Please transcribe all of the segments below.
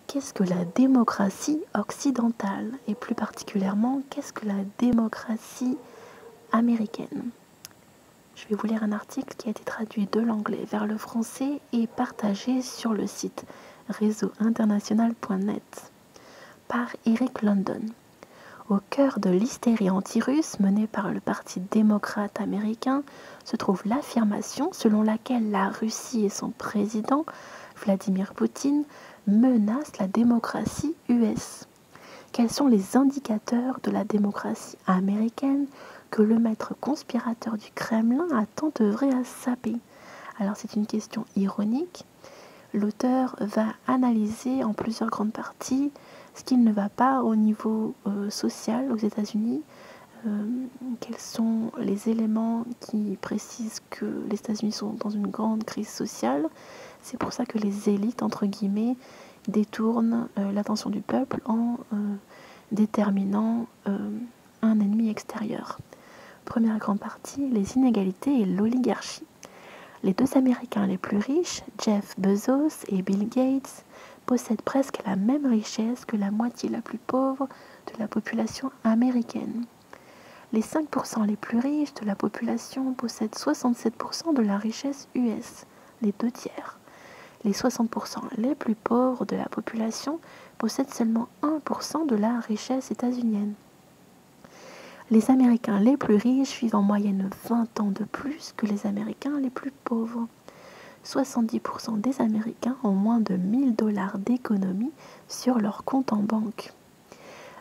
Qu'est-ce que la démocratie occidentale et plus particulièrement, qu'est-ce que la démocratie américaine? Je vais vous lire un article qui a été traduit de l'anglais vers le français et partagé sur le site réseauinternational.net par Eric London. Au cœur de l'hystérie anti-russe menée par le Parti démocrate américain se trouve l'affirmation selon laquelle la Russie et son président, Vladimir Poutine, menacent la démocratie US. Quels sont les indicateurs de la démocratie américaine que le maître conspirateur du Kremlin a tant œuvré à saper? Alors c'est une question ironique. L'auteur va analyser en plusieurs grandes parties ce qui ne va pas au niveau social aux États-Unis, quels sont les éléments qui précisent que les États-Unis sont dans une grande crise sociale. C'est pour ça que les élites, entre guillemets, détournent l'attention du peuple en déterminant un ennemi extérieur. Première grande partie, les inégalités et l'oligarchie. Les deux Américains les plus riches, Jeff Bezos et Bill Gates, possèdent presque la même richesse que la moitié la plus pauvre de la population américaine. Les 5% les plus riches de la population possèdent 67% de la richesse US, les 2/3. Les 60% les plus pauvres de la population possèdent seulement 1% de la richesse états-unienne. Les Américains les plus riches vivent en moyenne 20 ans de plus que les Américains les plus pauvres. 70% des Américains ont moins de 1000 $ d'économie sur leur compte en banque.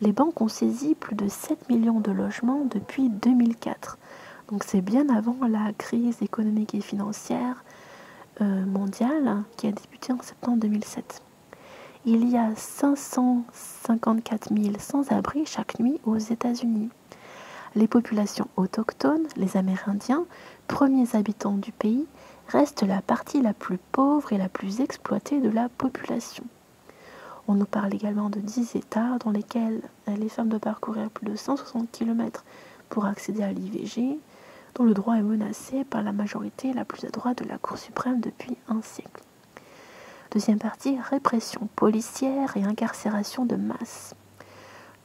Les banques ont saisi plus de 7 millions de logements depuis 2004. Donc c'est bien avant la crise économique et financière mondiale qui a débuté en septembre 2007. Il y a 554 000 sans-abri chaque nuit aux États-Unis. Les populations autochtones, les Amérindiens, premiers habitants du pays, restent la partie la plus pauvre et la plus exploitée de la population. On nous parle également de 10 États dans lesquels les femmes doivent parcourir plus de 160 km pour accéder à l'IVG, dont le droit est menacé par la majorité la plus à droite de la Cour suprême depuis un siècle. Deuxième partie, répression policière et incarcération de masse.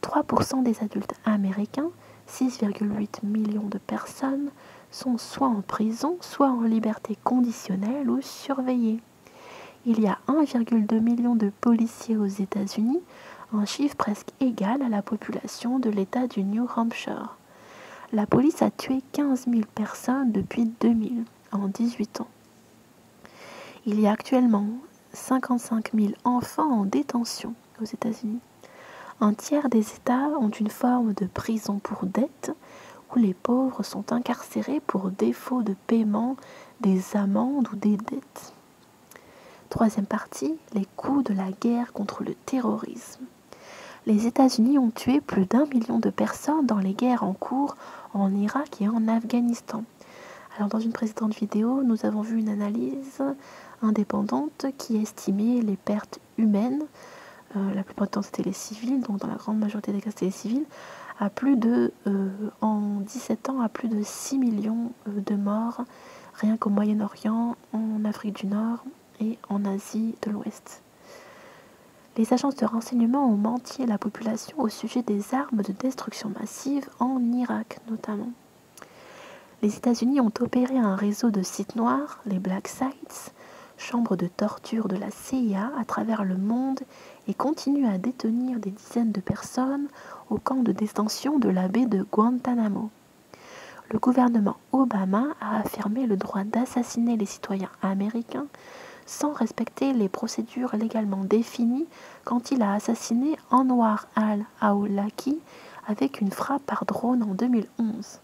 3% des adultes américains, 6,8 millions de personnes, sont soit en prison, soit en liberté conditionnelle ou surveillés. Il y a 1,2 million de policiers aux États-Unis, un chiffre presque égal à la population de l'État du New Hampshire. La police a tué 15 000 personnes depuis 2000, en 18 ans. Il y a actuellement 55 000 enfants en détention aux États-Unis. Un tiers des États ont une forme de prison pour dette, où les pauvres sont incarcérés pour défaut de paiement des amendes ou des dettes. Troisième partie, les coûts de la guerre contre le terrorisme. Les États-Unis ont tué plus d'1 million de personnes dans les guerres en cours en Irak et en Afghanistan. Alors dans une précédente vidéo, nous avons vu une analyse indépendante qui estimait les pertes humaines, la plupart du temps c'était les civils, donc dans la grande majorité des cas c'était les civils, à plus de, en 17 ans, à plus de 6 millions de morts, rien qu'au Moyen-Orient, en Afrique du Nord et en Asie de l'Ouest. Les agences de renseignement ont menti à la population au sujet des armes de destruction massive en Irak notamment. Les États-Unis ont opéré un réseau de sites noirs, les Black Sites, chambres de torture de la CIA à travers le monde et continuent à détenir des dizaines de personnes au camp de détention de la baie de Guantanamo. Le gouvernement Obama a affirmé le droit d'assassiner les citoyens américains sans respecter les procédures légalement définies quand il a assassiné Anwar al-Awlaki avec une frappe par drone en 2011.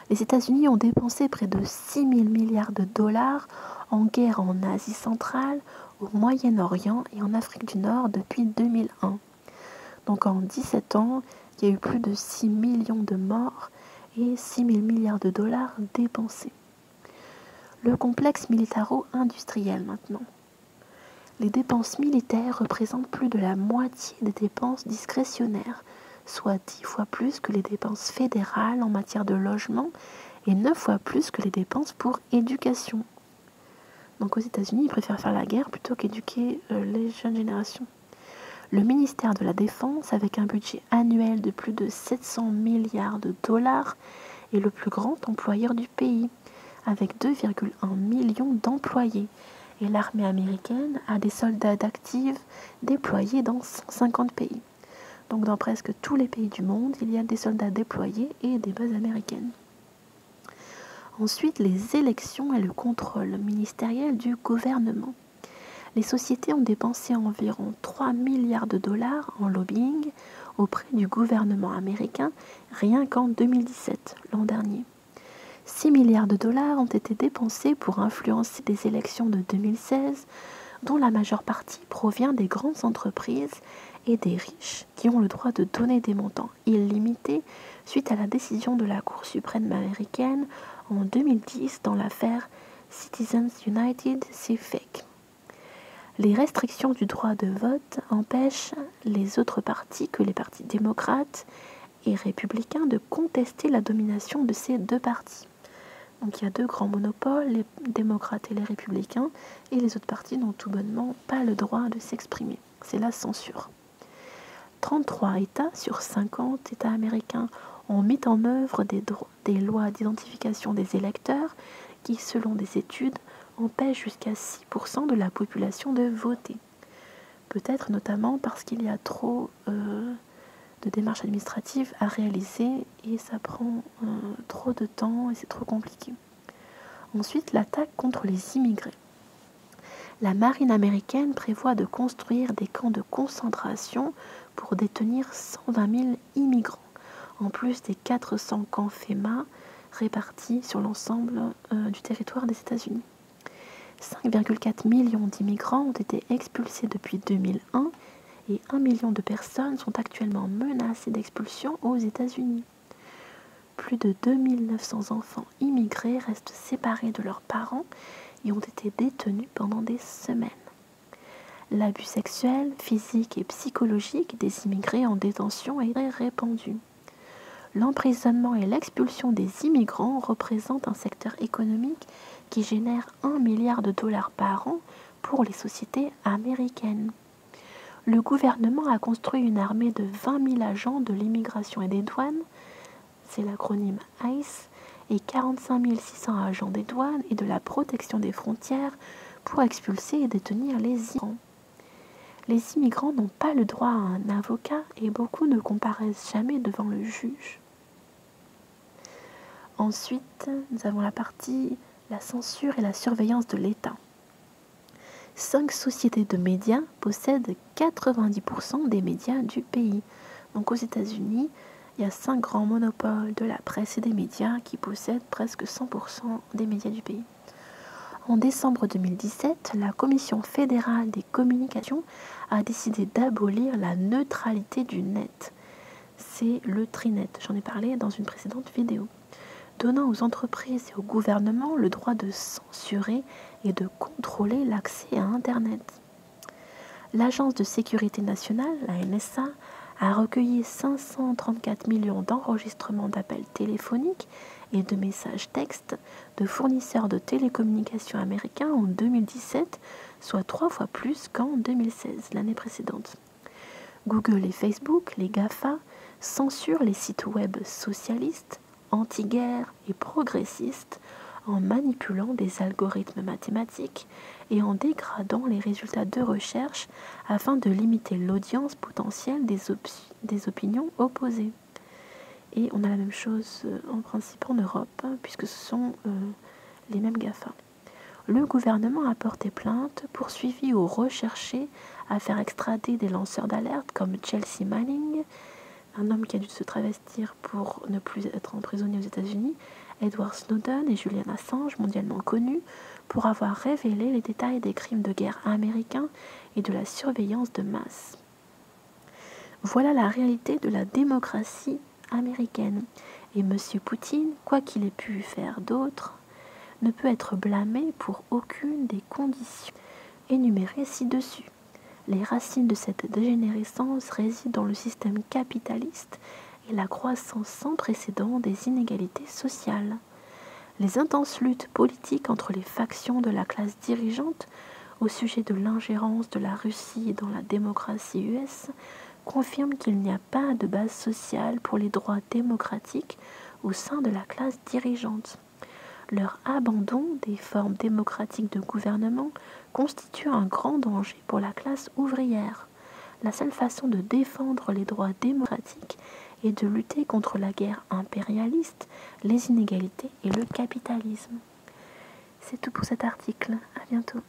Les États-Unis ont dépensé près de 6 000 milliards de dollars en guerre en Asie centrale, au Moyen-Orient et en Afrique du Nord depuis 2001. Donc en 17 ans, il y a eu plus de 6 millions de morts et 6 000 milliards de dollars dépensés. Le complexe militaro-industriel maintenant. Les dépenses militaires représentent plus de la moitié des dépenses discrétionnaires, soit 10 fois plus que les dépenses fédérales en matière de logement et 9 fois plus que les dépenses pour éducation. Donc aux États-Unis, ils préfèrent faire la guerre plutôt qu'éduquer les jeunes générations. Le ministère de la Défense, avec un budget annuel de plus de 700 milliards de dollars, est le plus grand employeur du pays, avec 2,1 millions d'employés. Et l'armée américaine a des soldats d'actifs déployés dans 150 pays. Donc dans presque tous les pays du monde, il y a des soldats déployés et des bases américaines. Ensuite, les élections et le contrôle ministériel du gouvernement. Les sociétés ont dépensé environ 3 milliards de dollars en lobbying auprès du gouvernement américain rien qu'en 2017, l'an dernier. 6 milliards de dollars ont été dépensés pour influencer les élections de 2016, dont la majeure partie provient des grandes entreprises et des riches qui ont le droit de donner des montants illimités suite à la décision de la Cour suprême américaine en 2010 dans l'affaire Citizens United CFEC. Les restrictions du droit de vote empêchent les autres partis que les partis démocrates et républicains de contester la domination de ces deux partis. Donc il y a deux grands monopoles, les démocrates et les républicains, et les autres partis n'ont tout bonnement pas le droit de s'exprimer. C'est la censure. 33 États sur 50 États américains ont mis en œuvre des lois d'identification des électeurs qui, selon des études, empêchent jusqu'à 6% de la population de voter. Peut-être notamment parce qu'il y a trop de démarches administratives à réaliser et ça prend trop de temps et c'est trop compliqué. Ensuite, l'attaque contre les immigrés. La marine américaine prévoit de construire des camps de concentration pour détenir 120 000 immigrants, en plus des 400 camps FEMA répartis sur l'ensemble du territoire des États-Unis. 5,4 millions d'immigrants ont été expulsés depuis 2001 et 1 million de personnes sont actuellement menacées d'expulsion aux États-Unis. Plus de 2900 enfants immigrés restent séparés de leurs parents et ont été détenus pendant des semaines. L'abus sexuel, physique et psychologique des immigrés en détention est très répandu. L'emprisonnement et l'expulsion des immigrants représentent un secteur économique qui génère 1 milliard de dollars par an pour les sociétés américaines. Le gouvernement a construit une armée de 20 000 agents de l'immigration et des douanes, c'est l'acronyme ICE, et 45 600 agents des douanes et de la protection des frontières pour expulser et détenir les immigrants. Les immigrants n'ont pas le droit à un avocat et beaucoup ne comparaissent jamais devant le juge. Ensuite, nous avons la partie la censure et la surveillance de l'État. 5 sociétés de médias possèdent 90% des médias du pays. Donc aux États-Unis, il y a 5 grands monopoles de la presse et des médias qui possèdent presque 100% des médias du pays. En décembre 2017, la Commission fédérale des communications a décidé d'abolir la neutralité du net. C'est le Trinet, j'en ai parlé dans une précédente vidéo, donnant aux entreprises et au gouvernement le droit de censurer et de contrôler l'accès à Internet. L'Agence de sécurité nationale, la NSA, a recueilli 534 millions d'enregistrements d'appels téléphoniques et de messages textes de fournisseurs de télécommunications américains en 2017, soit 3 fois plus qu'en 2016, l'année précédente. Google et Facebook, les GAFA, censurent les sites web socialistes, anti-guerre et progressistes en manipulant des algorithmes mathématiques et en dégradant les résultats de recherche afin de limiter l'audience potentielle des opinions opposées. Et on a la même chose en principe en Europe, puisque ce sont les mêmes GAFA. Le gouvernement a porté plainte, poursuivi ou recherché à faire extrader des lanceurs d'alerte comme Chelsea Manning, un homme qui a dû se travestir pour ne plus être emprisonné aux États-Unis, Edward Snowden et Julian Assange, mondialement connus, pour avoir révélé les détails des crimes de guerre américains et de la surveillance de masse. Voilà la réalité de la démocratie américaine. Et M. Poutine, quoi qu'il ait pu faire d'autre, ne peut être blâmé pour aucune des conditions énumérées ci-dessus. Les racines de cette dégénérescence résident dans le système capitaliste et la croissance sans précédent des inégalités sociales. Les intenses luttes politiques entre les factions de la classe dirigeante au sujet de l'ingérence de la Russie dans la démocratie US confirment qu'il n'y a pas de base sociale pour les droits démocratiques au sein de la classe dirigeante. Leur abandon des formes démocratiques de gouvernement constitue un grand danger pour la classe ouvrière. La seule façon de défendre les droits démocratiques est de lutter contre la guerre impérialiste, les inégalités et le capitalisme. C'est tout pour cet article. À bientôt.